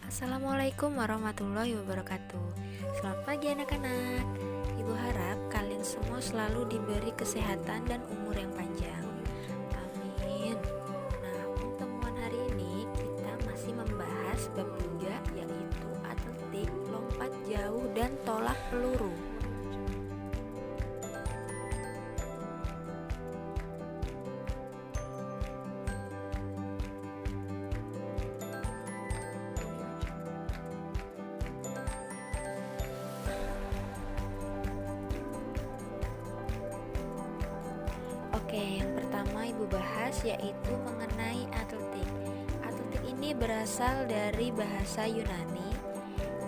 Assalamualaikum warahmatullahi wabarakatuh. Selamat pagi anak-anak. Ibu harap kalian semua selalu diberi kesehatan dan umur yang panjang. Amin. Nah, pertemuan hari ini kita masih membahas bab 3, yaitu atletik, lompat jauh dan tolak peluru. Oke, yang pertama Ibu bahas yaitu mengenai atletik. Atletik ini berasal dari bahasa Yunani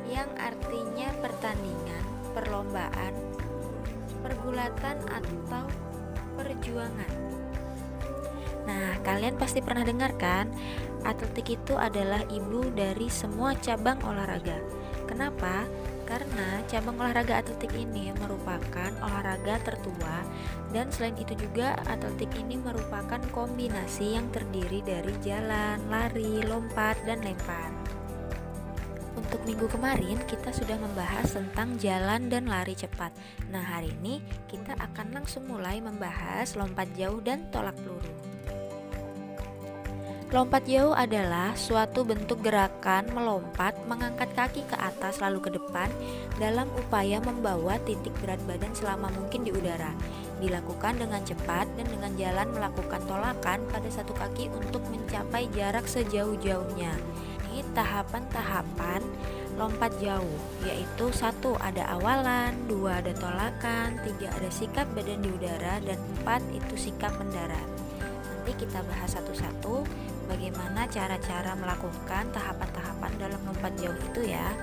yang artinya pertandingan, perlombaan, pergulatan atau perjuangan. Nah, kalian pasti pernah dengar kan? Atletik itu adalah ibu dari semua cabang olahraga. Kenapa? Karena cabang olahraga atletik ini merupakan olahraga tertua, dan selain itu juga atletik ini merupakan kombinasi yang terdiri dari jalan, lari, lompat, dan lempar. Untuk minggu kemarin kita sudah membahas tentang jalan dan lari cepat. Nah, hari ini kita akan langsung mulai membahas lompat jauh dan tolak peluru. Lompat jauh adalah suatu bentuk gerakan melompat, mengangkat kaki ke atas lalu ke depan dalam upaya membawa titik berat badan selama mungkin di udara. Dilakukan dengan cepat dan dengan jalan melakukan tolakan pada satu kaki untuk mencapai jarak sejauh-jauhnya. Ini tahapan-tahapan lompat jauh, yaitu 1 ada awalan, 2 ada tolakan, 3 ada sikap badan di udara, dan 4 itu sikap mendarat. Nanti kita bahas satu-satu bagaimana cara-cara melakukan tahapan-tahapan dalam lompat jauh itu ya.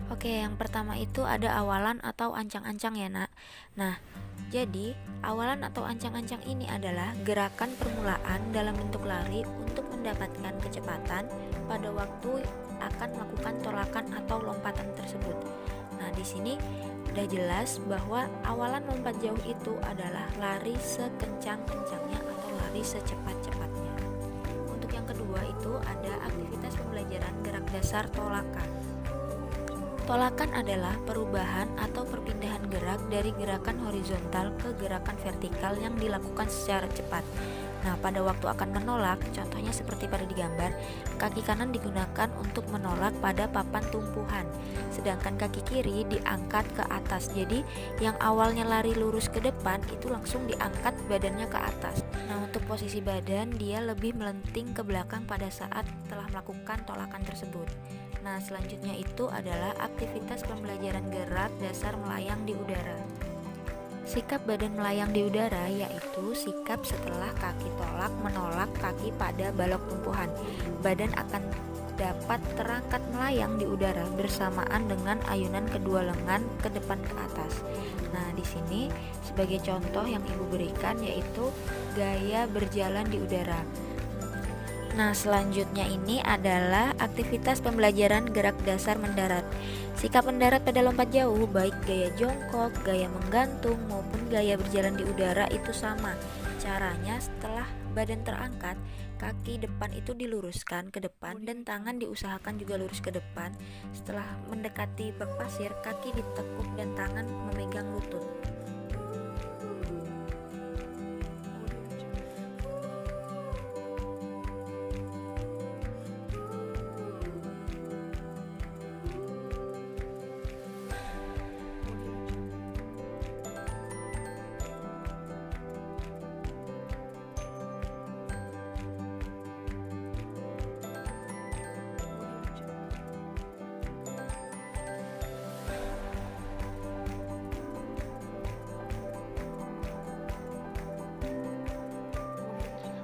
Oke, yang pertama itu ada awalan atau ancang-ancang ya nak. Nah, jadi awalan atau ancang-ancang ini adalah gerakan permulaan dalam bentuk lari untuk mendapatkan kecepatan pada waktu akan melakukan tolakan atau lompatan tersebut. Nah, di sini udah jelas bahwa awalan lompat jauh itu adalah lari sekencang-kencangnya atau lari secepat-cepatnya. Untuk yang kedua itu ada aktivitas pembelajaran gerak dasar tolakan. Tolakan adalah perubahan atau perpindahan gerak dari gerakan horizontal ke gerakan vertikal yang dilakukan secara cepat. Nah, pada waktu akan menolak, contohnya seperti pada digambar, kaki kanan digunakan untuk menolak pada papan tumpuhan, sedangkan kaki kiri diangkat ke atas. Jadi, yang awalnya lari lurus ke depan itu langsung diangkat badannya ke atas. Nah, untuk posisi badan dia lebih melenting ke belakang pada saat telah melakukan tolakan tersebut. Nah, selanjutnya itu adalah aktivitas pembelajaran gerak dasar melayang di udara. Sikap badan melayang di udara yaitu sikap setelah kaki tolak menolak kaki pada balok tumpuhan. Badan akan dapat terangkat melayang di udara bersamaan dengan ayunan kedua lengan ke depan ke atas. Nah, di sini sebagai contoh yang Ibu berikan yaitu gaya berjalan di udara. Nah, selanjutnya ini adalah aktivitas pembelajaran gerak dasar mendarat. Sikap mendarat pada lompat jauh, baik gaya jongkok, gaya menggantung, maupun gaya berjalan di udara itu sama. Caranya setelah badan terangkat, kaki depan itu diluruskan ke depan dan tangan diusahakan juga lurus ke depan. Setelah mendekati bak pasir, kaki ditekuk dan tangan memegang lutut.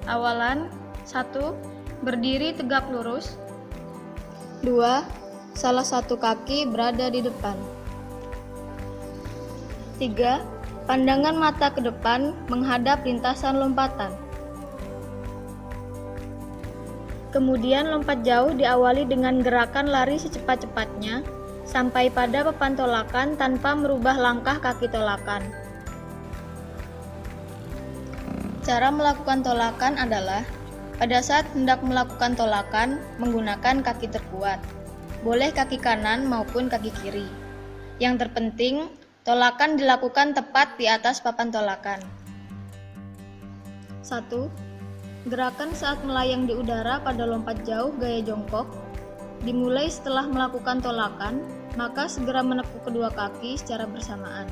Awalan 1. Berdiri tegak lurus. 2. Salah satu kaki berada di depan. 3. Pandangan mata ke depan menghadap lintasan lompatan. Kemudian lompat jauh diawali dengan gerakan lari secepat-cepatnya sampai pada papan tolakan tanpa merubah langkah kaki tolakan. Cara melakukan tolakan adalah Pada saat hendak melakukan tolakan, menggunakan kaki terkuat. Boleh kaki kanan maupun kaki kiri. Yang terpenting, tolakan dilakukan tepat di atas papan tolakan. 1. Gerakan saat melayang di udara pada lompat jauh gaya jongkok. Dimulai setelah melakukan tolakan, maka segera menekuk kedua kaki secara bersamaan.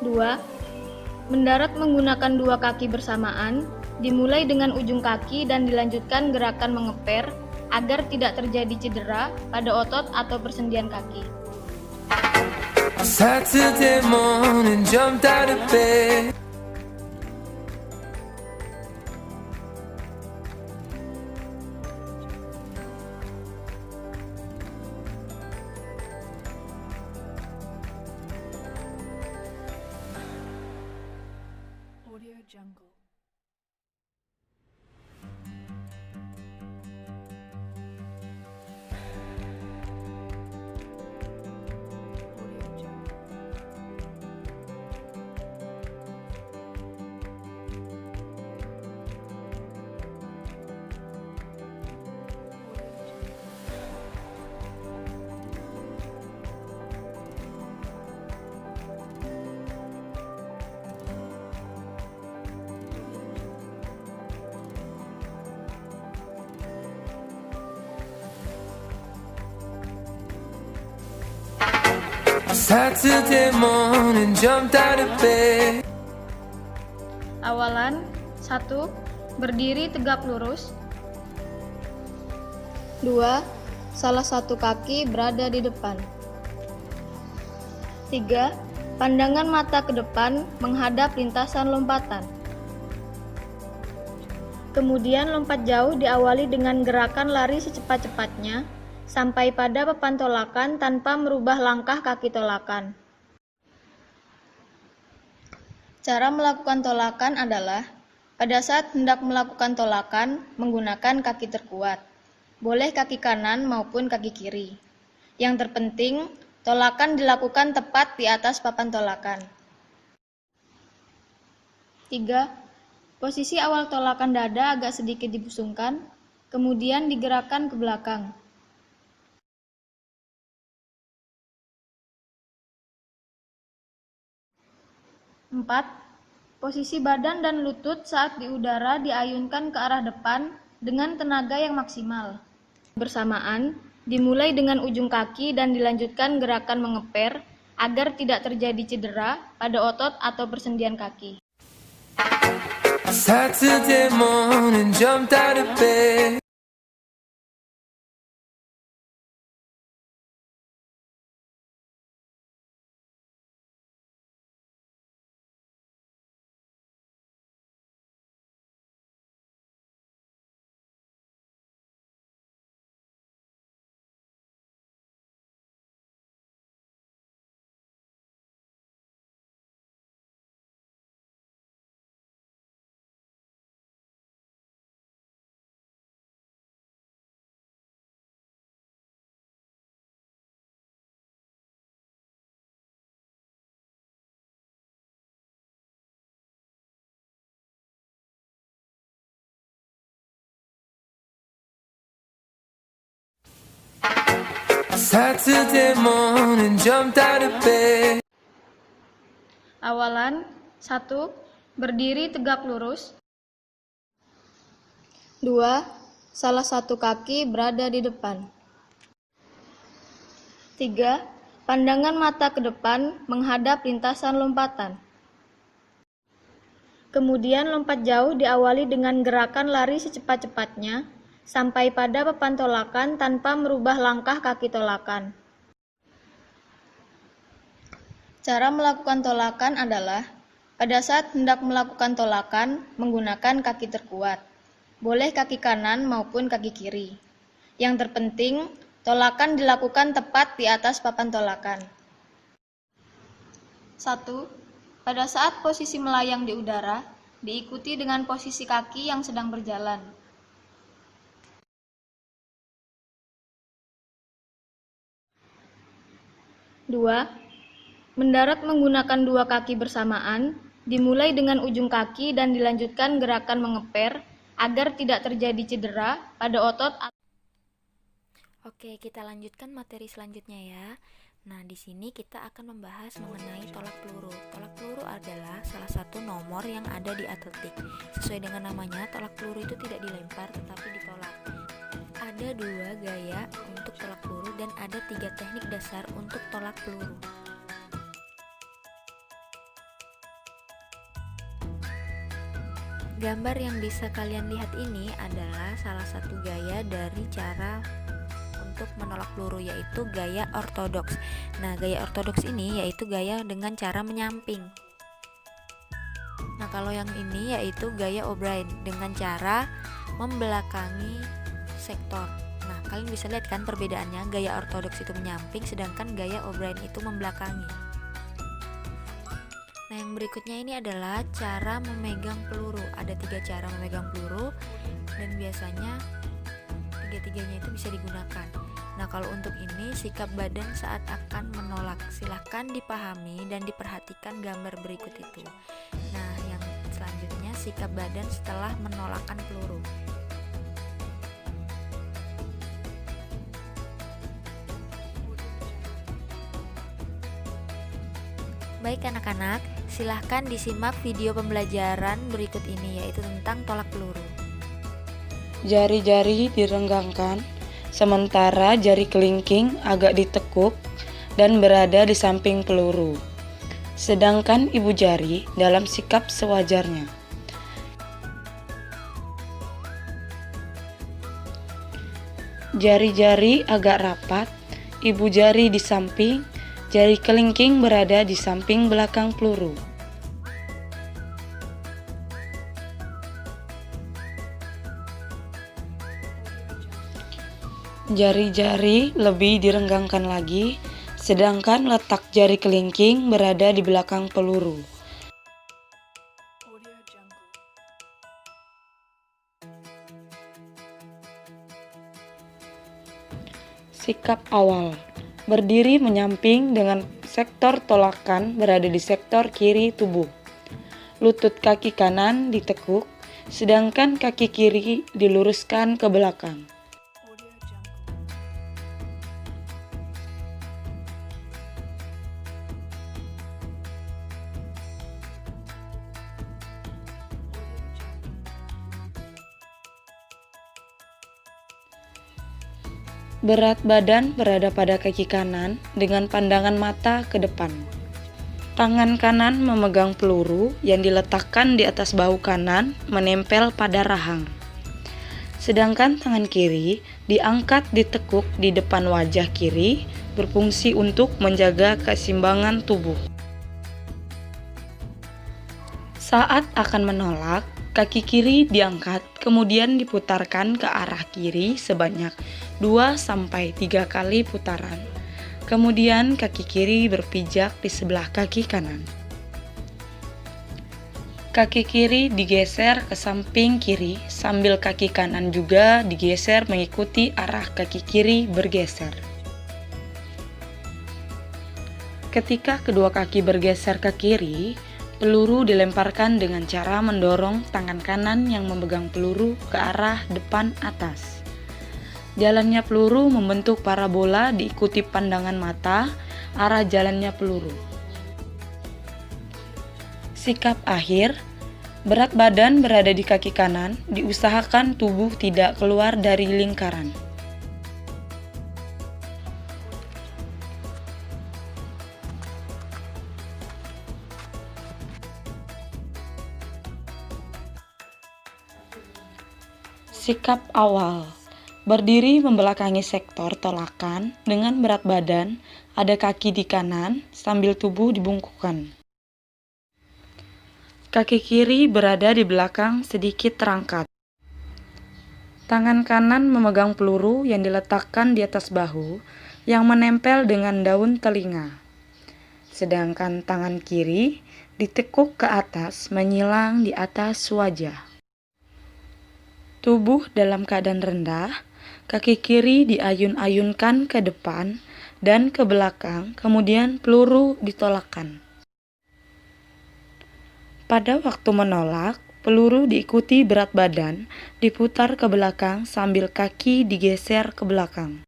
2. Mendarat menggunakan dua kaki bersamaan, dimulai dengan ujung kaki dan dilanjutkan gerakan mengeper agar tidak terjadi cedera pada otot atau persendian kaki. Saturday morning, jumped out of bed. Audio Jungle. Audio Jungle. Audio Jungle. Saturday morning, jumped out of bed. Awalan 1. Berdiri tegak lurus. 2. Salah satu kaki berada di depan. 3. Pandangan mata ke depan menghadap lintasan lompatan. Kemudian lompat jauh diawali dengan gerakan lari secepat-cepatnya sampai pada papan tolakan tanpa merubah langkah kaki tolakan. Cara melakukan tolakan adalah pada saat hendak melakukan tolakan menggunakan kaki terkuat. Boleh kaki kanan maupun kaki kiri. Yang terpenting, tolakan dilakukan tepat di atas papan tolakan. 3. Posisi awal tolakan dada agak sedikit dibusungkan, kemudian digerakkan ke belakang. 4. Posisi badan dan lutut saat di udara diayunkan ke arah depan dengan tenaga yang maksimal. Bersamaan, dimulai dengan ujung kaki dan dilanjutkan gerakan mengeper agar tidak terjadi cedera pada otot atau persendian kaki. Saturday morning, jumped out of bed. Saturday morning, jumped out of bed. Awalan 1. Berdiri tegak lurus. 2. Salah satu kaki berada di depan. 3. Pandangan mata ke depan menghadap lintasan lompatan. Kemudian lompat jauh diawali dengan gerakan lari secepat-cepatnya sampai pada papan tolakan tanpa merubah langkah kaki tolakan. Cara melakukan tolakan adalah pada saat hendak melakukan tolakan menggunakan kaki terkuat. Boleh kaki kanan maupun kaki kiri. Yang terpenting, tolakan dilakukan tepat di atas papan tolakan. 1. Pada saat posisi melayang di udara, diikuti dengan posisi kaki yang sedang berjalan. 2. Mendarat menggunakan dua kaki bersamaan, Dimulai dengan ujung kaki dan dilanjutkan gerakan mengeper agar tidak terjadi cedera pada otot. Oke, kita lanjutkan materi selanjutnya ya. Nah, di sini kita akan membahas mengenai tolak peluru. Tolak peluru adalah salah satu nomor yang ada di atletik. Sesuai dengan namanya, tolak peluru itu tidak dilempar tetapi ditolak. Ada 2 gaya untuk tolak peluru dan ada 3 teknik dasar untuk tolak peluru. Gambar yang bisa kalian lihat ini adalah salah satu gaya dari cara untuk menolak peluru, yaitu gaya ortodoks. Nah, gaya ortodoks ini yaitu gaya dengan cara menyamping. Nah, kalau yang ini yaitu gaya O'Brien dengan cara membelakangi sektor. Nah, kalian bisa lihat kan perbedaannya, gaya ortodoks itu menyamping sedangkan gaya O'Brien itu membelakangi. Nah, yang berikutnya ini adalah cara memegang peluru. Ada 3 cara memegang peluru dan biasanya tiga-tiganya itu bisa digunakan. Nah, kalau untuk ini sikap badan saat akan menolak, silahkan dipahami dan diperhatikan gambar berikut itu. Nah, yang selanjutnya sikap badan setelah menolakkan peluru. Baik anak-anak, silahkan disimak video pembelajaran berikut ini, yaitu tentang tolak peluru. Jari-jari direnggangkan, sementara jari kelingking agak ditekuk dan berada di samping peluru. Sedangkan ibu jari dalam sikap sewajarnya. Jari-jari agak rapat, ibu jari di samping, jari kelingking berada di samping belakang peluru. Jari-jari lebih direnggangkan lagi, sedangkan letak jari kelingking berada di belakang peluru. Audio Jungle. Sikap awal. Berdiri menyamping dengan sektor tolakan berada di sektor kiri tubuh. Lutut kaki kanan ditekuk, sedangkan kaki kiri diluruskan ke belakang. Audio Jungle. Berat badan berada pada kaki kanan dengan pandangan mata ke depan. Tangan kanan memegang peluru yang diletakkan di atas bahu kanan menempel pada rahang. Sedangkan tangan kiri diangkat ditekuk di depan wajah kiri, berfungsi untuk menjaga keseimbangan tubuh. Saat akan menolak, kaki kiri diangkat kemudian diputarkan ke arah kiri sebanyak 2-3 kali putaran. Kemudian kaki kiri berpijak di sebelah kaki kanan. Kaki kiri digeser ke samping kiri sambil kaki kanan juga digeser mengikuti arah kaki kiri bergeser. Ketika kedua kaki bergeser ke kiri, peluru dilemparkan dengan cara mendorong tangan kanan yang memegang peluru ke arah depan atas. Jalannya peluru membentuk parabola diikuti pandangan mata arah jalannya peluru. Sikap akhir, berat badan berada di kaki kanan, diusahakan tubuh tidak keluar dari lingkaran. Sikap awal. Berdiri membelakangi sektor tolakan dengan berat badan, ada kaki di kanan sambil tubuh dibungkukkan. Kaki kiri berada di belakang sedikit terangkat. Tangan kanan memegang peluru yang diletakkan di atas bahu yang menempel dengan daun telinga. Sedangkan tangan kiri ditekuk ke atas menyilang di atas wajah. Tubuh dalam keadaan rendah, kaki kiri diayun-ayunkan ke depan dan ke belakang, kemudian peluru ditolakkan. Pada waktu menolak, peluru diikuti berat badan, diputar ke belakang sambil kaki digeser ke belakang.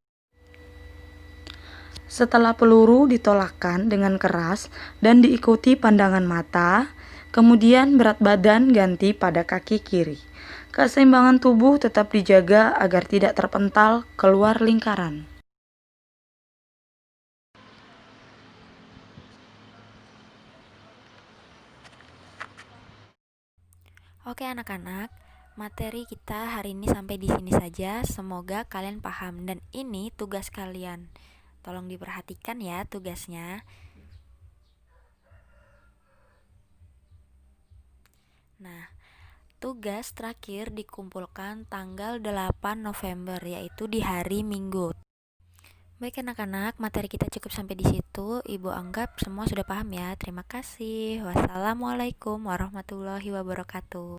Setelah peluru ditolakkan dengan keras dan diikuti pandangan mata, kemudian berat badan ganti pada kaki kiri. Keseimbangan tubuh tetap dijaga agar tidak terpental keluar lingkaran. Oke anak-anak, materi kita hari ini sampai di sini saja. Semoga kalian paham dan ini tugas kalian. Tolong diperhatikan ya tugasnya. Nah, tugas terakhir dikumpulkan tanggal 8 November yaitu di hari Minggu. Baik anak-anak, materi kita cukup sampai di situ. Ibu anggap semua sudah paham ya. Terima kasih. Wassalamualaikum warahmatullahi wabarakatuh.